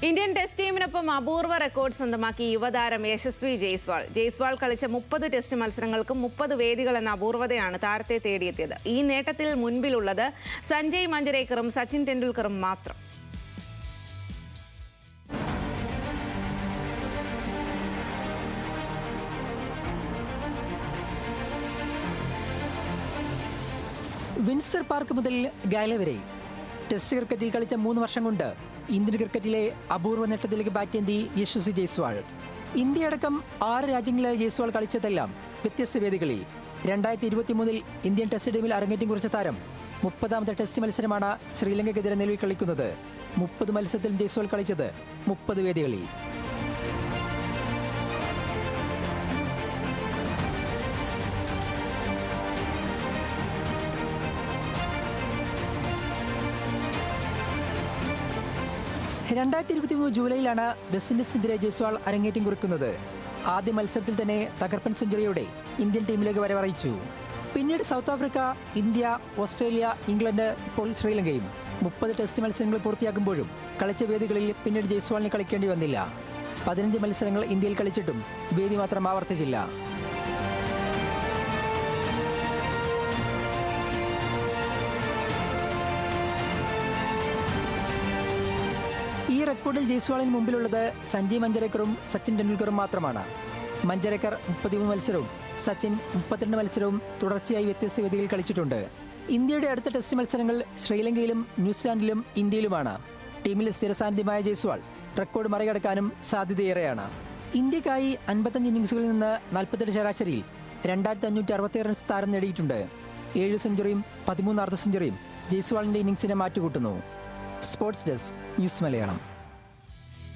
Indian test ടീമിനൊപ്പം അപൂർവ record സ്വന്തമാക്കി യുവതാരം യശസ്വി ജയ്സ്വാൾ. ജയ്സ്വാൾ കളിച്ച 30 ടെസ്റ്റ് മത്സരങ്ങൾക്കും 30 വേദികൾ എന്ന അപൂർവതയാണ് താരത്തെ തേടിയെത്തിയത്. ഈ നേട്ടത്തിൽ മുൻപിലുള്ളത് സഞ്ജയ് മഞ്ജരേക്കറും സച്ചിൻ ടെണ്ടുൽക്കറും മാത്രം. വിൻസർ പാർക്ക് മുതൽ ഗാല വരെ ടെസ്റ്റ് ക്രിക്കറ്റിൽ കളിച്ച 3 വർഷം കൊണ്ട് ഇന്ത്യൻ ക്രിക്കറ്റിലെ അപൂർവ നേട്ടത്തിലേക്ക് ബാറ്റേന്തി യശസ്വി ജയ്സ്വാൾ. ഇന്ത്യയടക്കം 6 രാജ്യങ്ങളിൽ ജയ്സ്വാൾ കളിച്ചതെല്ലാം വ്യത്യസ്ത വേദികളിൽ. 2023 ഇന്ത്യൻ ടെസ്റ്റ് ടീമിൽ അരങ്ങേറ്റം കുറിച്ച താരം 30ാമത്തെ ടെസ്റ്റ് മത്സരമാണ് ശ്രീലങ്കയ്ക്കെതിരെ നിലവിൽ കളിക്കുന്നത്. 30 മത്സരത്തിലും ജയ്സ്വാൾ കളിച്ചത് 30 വേദികളിൽ. ജൂലൈയിലാണ് വെസ്റ്റ് ഇൻഡീസിനെതിരെ ജയ്സ്വാൾ അരങ്ങേറ്റം കുറിക്കുന്നത്. ആദ്യ മത്സരത്തിൽ തന്നെ തകർപ്പൻ സെഞ്ചുറിയോടെ ഇന്ത്യൻ ടീമിലേക്ക് വരവറിയിച്ചു. പിന്നീട് south Africa, India, Australia, England, ഇപ്പോൾ ശ്രീലങ്കയും 30 ടെസ്റ്റ് മത്സരങ്ങൾ പൂർത്തിയാക്കുമ്പോഴും കളിച്ച വേദികളിൽ പിന്നീട് ജയ്സ്വാളിന് കളിക്കേണ്ടി വന്നില്ല. 15 മത്സരങ്ങൾ ഇന്ത്യയിൽ കളിച്ചിട്ടും വേദി മാത്രം ആവർത്തിച്ചില്ല. ഈ റെക്കോർഡിൽ ജയ്സ്വാളിന് മുമ്പിലുള്ളത് സഞ്ജയ് മഞ്ജരേക്കറും സച്ചിൻ ടെണ്ടുൽക്കറും മാത്രമാണ്. മഞ്ജരേക്കർ 33 മത്സരവും സച്ചിൻ 32 മത്സരവും തുടർച്ചയായി വ്യത്യസ്ത വേദികളിൽ കളിച്ചിട്ടുണ്ട്. ഇന്ത്യയുടെ അടുത്ത ടെസ്റ്റ് മത്സരങ്ങൾ ശ്രീലങ്കയിലും ന്യൂസിലാൻഡിലും ഇന്ത്യയിലുമാണ്. ടീമിൽ സ്ഥിരസാന്നിധ്യമായ ജയ്സ്വാൾ റെക്കോർഡ് മറികടക്കാനും സാധ്യതയേറെയാണ്. ഇന്ത്യക്കായി 55 ഇന്നിംഗ്സുകളിൽ നിന്ന് 48 ശരാശരിയിൽ 2566 റൺസ് താരം നേടിയിട്ടുണ്ട്. 7 സെഞ്ചുറിയും 13 അർദ്ധ സെഞ്ചുറിയും ജയ്സ്വാളിന്റെ ഇന്നിംഗ്സിനെ മാറ്റുകൂട്ടുന്നു. Sports desk, news Malayalam.